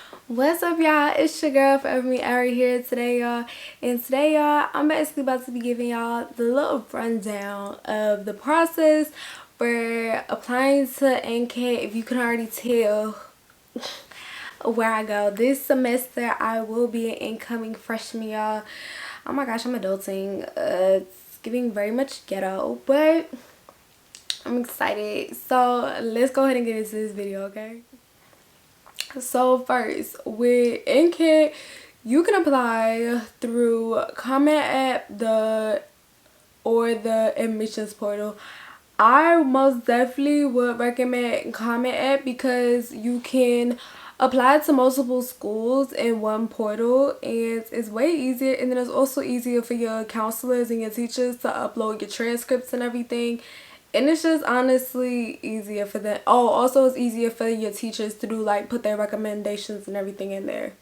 What's up, y'all? It's your girl Forevermeari here today, y'all. And today, y'all, I'm basically about to be giving y'all the little rundown of the process for applying to Ncat. If you can already tell where I go this semester, I will be an incoming freshman, y'all. Oh my gosh, I'm adulting. It's giving very much ghetto, but I'm excited. So let's go ahead and get into this video, okay? So first, with Ncat, you can apply through Comment App or the admissions portal. I most definitely would recommend Comment App because you can apply to multiple schools in one portal, and it's way easier, and then it's also easier for your counselors and your teachers to upload your transcripts and everything. And it's just honestly easier for them. Oh, also it's easier for your teachers to do, like, put their recommendations and everything in there.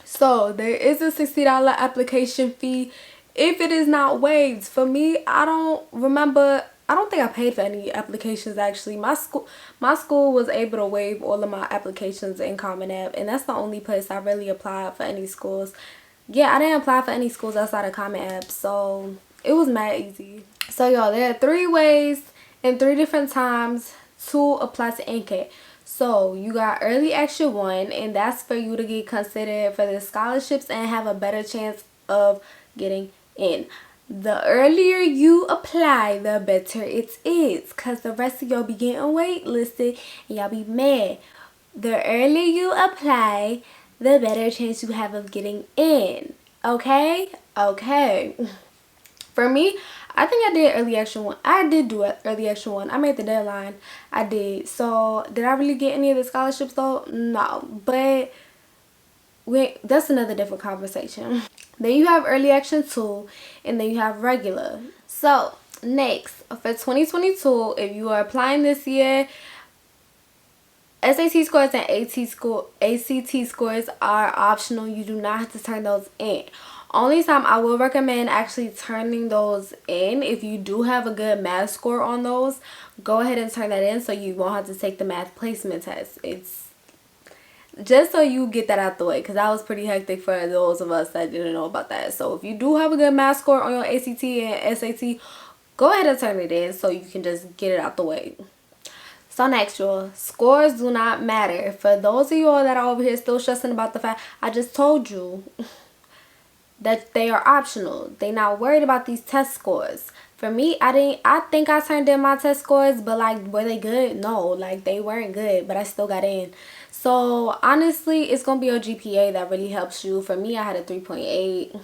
So there is a $60 application fee if it is not waived. For me, I don't think I paid for any applications actually. My school was able to waive all of my applications in Common App, and that's the only place I really applied for any schools. Yeah, I didn't apply for any schools outside of Common App, so it was mad easy. So y'all, there are 3 ways and 3 different times to apply to Ncat. So you got early action 1, and that's for you to get considered for the scholarships and have a better chance of getting in. The earlier you apply, the better it is, because the rest of y'all be getting waitlisted and y'all be mad. The earlier you apply, the better chance you have of getting in. Okay? Okay. For me, I think I did early action 1. I did do it early action 1. I made the deadline. I did. So, did I really get any of the scholarships though? No. But wait, that's another different conversation. Then you have early action 2, and then you have regular. So, next, for 2022, if you are applying this year, SAT scores and ACT scores are optional. You do not have to turn those in. Only time I will recommend actually turning those in, if you do have a good math score on those, go ahead and turn that in so you won't have to take the math placement test. It's just so you get that out the way, because that was pretty hectic for those of us that didn't know about that. So if you do have a good math score on your ACT and SAT, go ahead and turn it in so you can just get it out the way. So next, y'all, scores do not matter. For those of y'all that are over here still stressing about the fact, I just told you that they are optional. They not worried about these test scores. For me, I think I turned in my test scores, but like, were they good? No, like, they weren't good, but I still got in. So honestly, it's gonna be your GPA that really helps you. For me, I had a 3.8.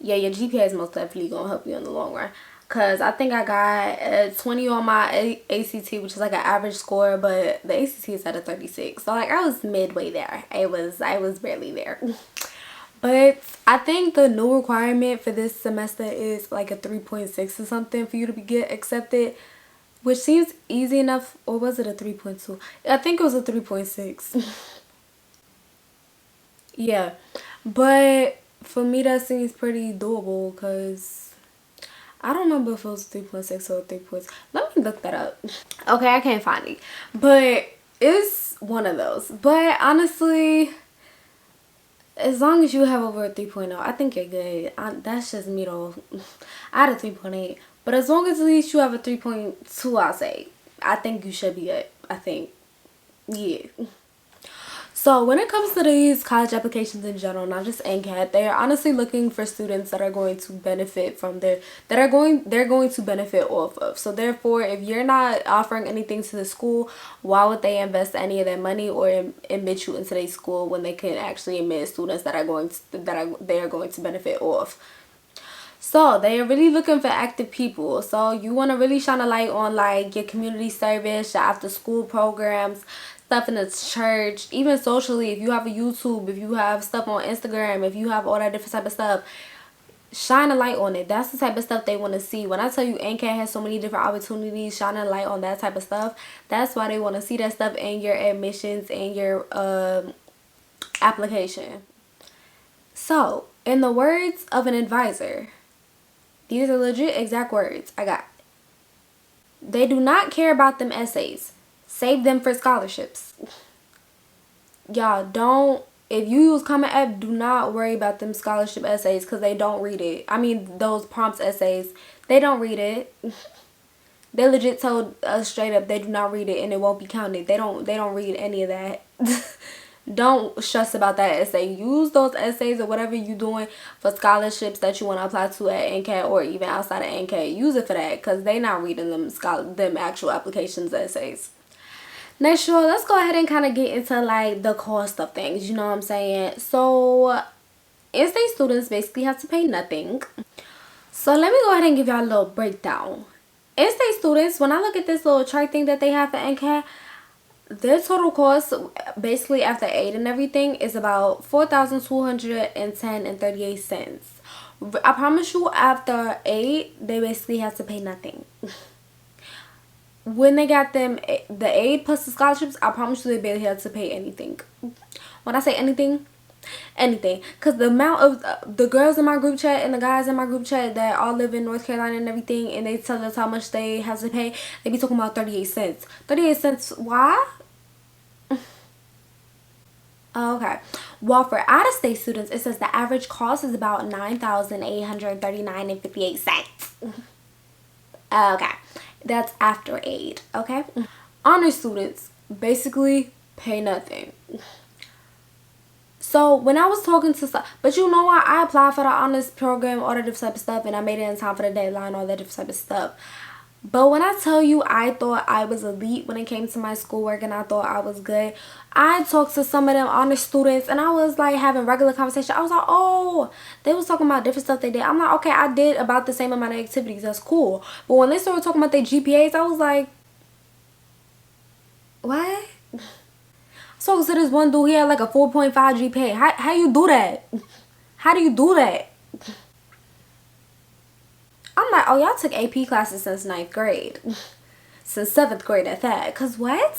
Yeah, your GPA is most definitely gonna help you in the long run, because I think I got a 20 on my ACT, which is like an average score, but the ACT is at a 36. So like, I was midway there. I was barely there. But I think the new requirement for this semester is like a 3.6 or something for you to get accepted, which seems easy enough. Or was it a 3.2? I think it was a 3.6. Yeah, but for me that seems pretty doable, because I don't remember if it was 3.6 or 3 points. Let me look that up. Okay, I can't find it, but it's one of those. But honestly, as long as you have over a 3.0, I think you're good. That's just me though. I had a 3.8. But as long as at least you have a 3.2, I'll say, I think you should be good. I think. Yeah. So when it comes to these college applications in general, not just Ncat, they are honestly looking for students that are going to benefit from they're going to benefit off of. So therefore, if you're not offering anything to the school, why would they invest any of their money or admit you into their school when they can actually admit students that they are going to benefit off? So they are really looking for active people. So you want to really shine a light on like your community service, your after school programs, stuff in the church, even socially. If you have a YouTube, if you have stuff on Instagram, if you have all that different type of stuff, shine a light on it. That's the type of stuff they want to see. When I tell you Ncat has so many different opportunities, shine a light on that type of stuff. That's why they want to see that stuff in your admissions and your application. So in the words of an advisor, these are legit exact words I got. They do not care about them essays. Save them for scholarships. y'all don't, if you use Common App, do not worry about them scholarship essays because they don't read it. I mean, those prompts essays, they don't read it. They legit told us straight up they do not read it and it won't be counted. They don't read any of that. Don't stress about that essay. Use those essays or whatever you're doing for scholarships that you want to apply to at Ncat or even outside of Ncat. Use it for that because they not reading them actual applications essays. Next, y'all, let's go ahead and kind of get into like the cost of things. You know what I'm saying? So, in-state students basically have to pay nothing. So let me go ahead and give y'all a little breakdown. In-state students, when I look at this little chart thing that they have for Ncat, their total cost, basically after aid and everything, is about $4,210.38. I promise you, after aid, they basically have to pay nothing. When they got them the aid plus the scholarships, I promise you they barely had to pay anything. When I say anything, because the amount of the girls in my group chat and the guys in my group chat that all live in North Carolina and everything, and they tell us how much they have to pay, they be talking about 38 cents. 38 cents. Why? Okay. Well, for out-of-state students, it says the average cost is about $9,839.58. Okay, that's after aid. Okay. Honor students basically pay nothing. So when I was talking to, but you know what, I applied for the honors program, all that type of stuff, and I made it in time for the deadline, all that type of stuff. But when I tell you I thought I was elite when it came to my schoolwork and I thought I was good, I talked to some of them honor students and I was like having regular conversation. I was like, oh, they was talking about different stuff they did. I'm like, okay, I did about the same amount of activities. That's cool. But when they started talking about their GPAs, I was like, what? So this one dude, he had like a 4.5 GPA. How you do that? How do you do that? I'm like, oh, y'all took AP classes since 9th grade. Since 7th grade at that. Because what?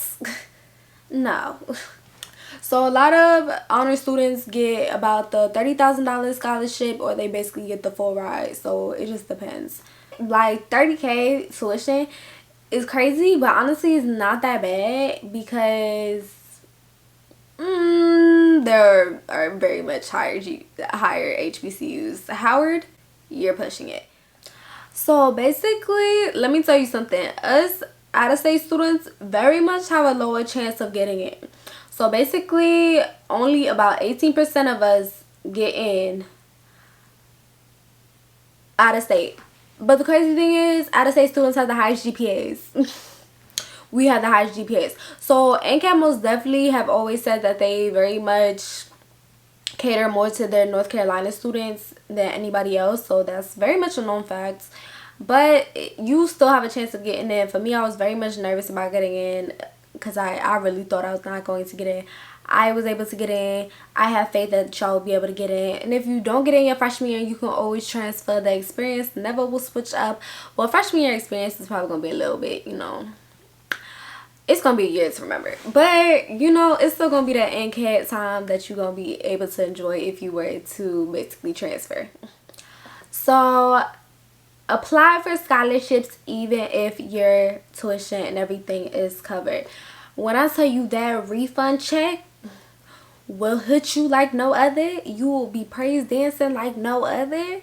No. So a lot of honor students get about the $30,000 scholarship, or they basically get the full ride. So it just depends. Like $30K tuition is crazy, but honestly it's not that bad because there are very much higher HBCUs. Howard, you're pushing it. So basically, let me tell you something. Us out-of-state students very much have a lower chance of getting it. So basically, only about 18% of us get in out-of-state. But the crazy thing is, out-of-state students have the highest GPAs. We have the highest GPAs. So Ncat most definitely have always said that they very much cater more to their North Carolina students than anybody else. So that's very much a known fact. But you still have a chance of getting in. For me, I was very much nervous about getting in because I really thought I was not going to get in. I was able to get in. I have faith that y'all will be able to get in. And if you don't get in your freshman year, you can always transfer the experience. Never will switch up. Well, freshman year experience is probably going to be a little bit, you know, it's going to be a year to remember. But, you know, it's still going to be that Ncat time that you're going to be able to enjoy if you were to basically transfer. So, apply for scholarships even if your tuition and everything is covered. When I tell you that refund check will hit you like no other, you will be praise dancing like no other.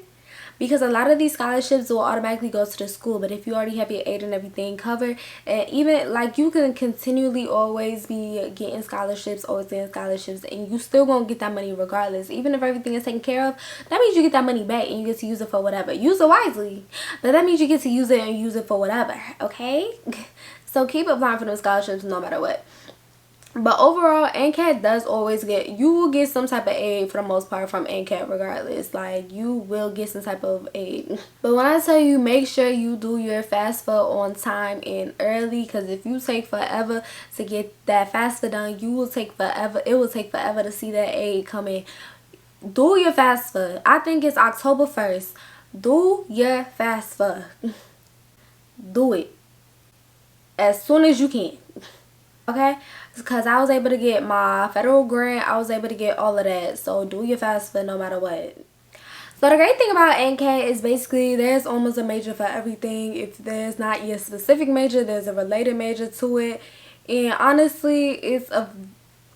Because a lot of these scholarships will automatically go to the school. But if you already have your aid and everything covered, and even like you can continually always be getting scholarships, always getting scholarships, and you still gonna get that money regardless. Even if everything is taken care of, that means you get that money back and you get to use it for whatever. Use it wisely. But that means you get to use it and use it for whatever. Okay? So keep applying for those scholarships no matter what. But overall, Ncat does always get, you will get some type of aid for the most part from Ncat regardless. Like, you will get some type of aid. But when I tell you, make sure you do your FAFSA on time and early. Because if you take forever to get that FAFSA done, you will take forever. It will take forever to see that aid come in. Do your FAFSA. I think it's October 1st. Do your FAFSA. Do it. As soon as you can. Okay? Because I was able to get my federal grant. I was able to get all of that. So do your FAFSA no matter what. So the great thing about Ncat is basically there's almost a major for everything. If there's not your specific major, there's a related major to it. And honestly, it's a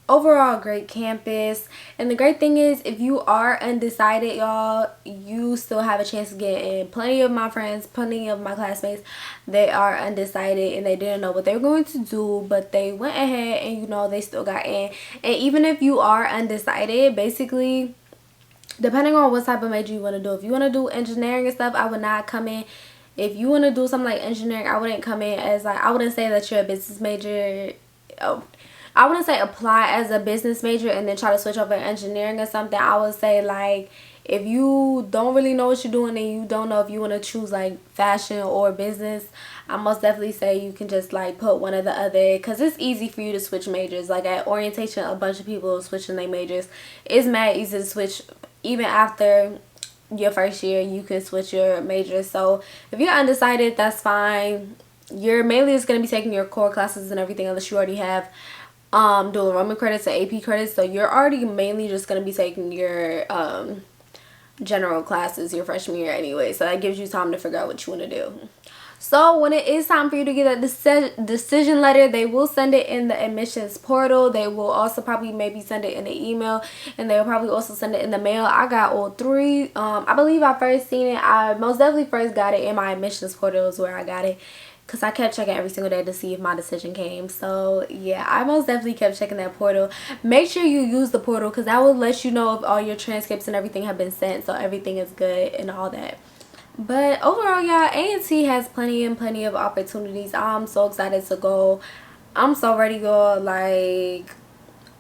overall great campus. And the great thing is, if you are undecided, y'all, you still have a chance to get in. Plenty of my friends, plenty of my classmates, they are undecided and they didn't know what they were going to do, but they went ahead and, you know, they still got in. And even if you are undecided, basically, depending on what type of major you want to do, if you want to do engineering and stuff, I would not come in. If you want to do something like engineering, I wouldn't come in as like, I wouldn't say that you're a business major. Oh, I wouldn't say apply as a business major and then try to switch over to engineering or something. I would say, like, if you don't really know what you're doing and you don't know if you want to choose like fashion or business, I most definitely say you can just like put one or the other, because it's easy for you to switch majors. Like at orientation, a bunch of people switching their majors. It's mad easy to switch. Even after your first year, you can switch your major. So if you're undecided, that's fine. You're mainly just going to be taking your core classes and everything, unless you already have dual enrollment credits or AP credits. So you're already mainly just going to be taking your general classes your freshman year anyway. So that gives you time to figure out what you want to do. So when it is time for you to get a decision letter, they will send it in the admissions portal. They will also probably maybe send it in the email, and they'll probably also send it in the mail. I got all three. I believe I first seen it. I most definitely first got it in my admissions portal is where I got it, because I kept checking every single day to see if my decision came. So yeah, I most definitely kept checking that portal. Make sure you use the portal, because that will let you know if all your transcripts and everything have been sent, so everything is good and all that. But overall, y'all, A&T has plenty of opportunities. I'm so excited to go. I'm so ready to go. Like,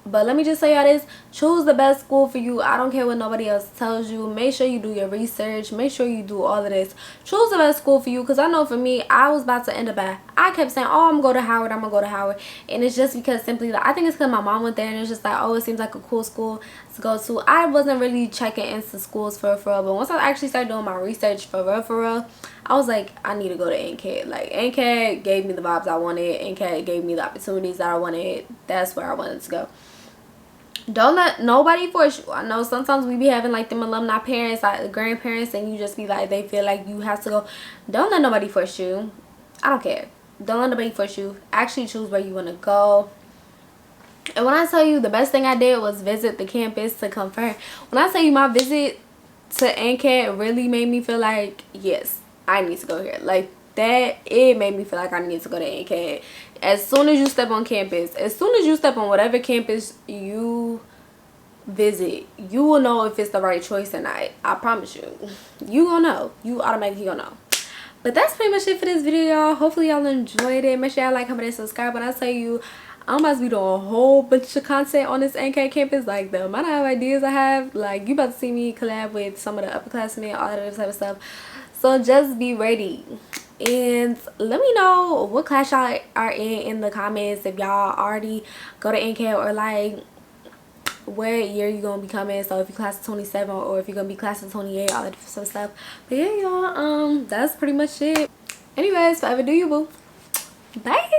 but let me just say y'all this: choose the best school for you. I don't care what nobody else tells you. Make sure you do your research. Make sure you do all of this. Choose the best school for you, because I know for me, I was about to end up at, I kept saying, oh, I'm gonna go to Howard, I'm gonna go to Howard, and it's just because simply, I think it's because my mom went there and it's just like, oh, it seems like a cool school to go to. I wasn't really checking into schools for real, but once I actually started doing my research for real, I was like, I need to go to Ncat. Like, Ncat gave me the vibes I wanted. Ncat gave me the opportunities that I wanted. That's where I wanted to go. Don't let nobody force you. I know sometimes we be having like them alumni parents, like grandparents, and you just be like, they feel like you have to go. Don't let nobody force you. I don't care. Don't let nobody force you. Actually choose where you want to go. And when I tell you the best thing I did was visit the campus to confirm. When I tell you my visit to Ncat really made me feel like, yes, I need to go here. Like that, it made me feel like I need to go to Ncat. As soon as you step on campus, as soon as you step on whatever campus you visit, you will know if it's the right choice or not. I promise you. You gonna know. You automatically gonna know. But that's pretty much it for this video, y'all. Hopefully y'all enjoyed it. Make sure y'all like, comment, and subscribe. When I tell you, I'm about to be doing a whole bunch of content on this Ncat campus. Like, the amount of ideas I have, like, you about to see me collab with some of the upperclassmen, all that type of stuff. So just be ready. And let me know what class y'all are in the comments. If y'all already go to Ncat, or like what year you gonna be coming. So if you class of 27, or if you're gonna be class of 28, all that sort of stuff. But yeah, y'all, that's pretty much it. Anyways, forever do you, boo. Bye.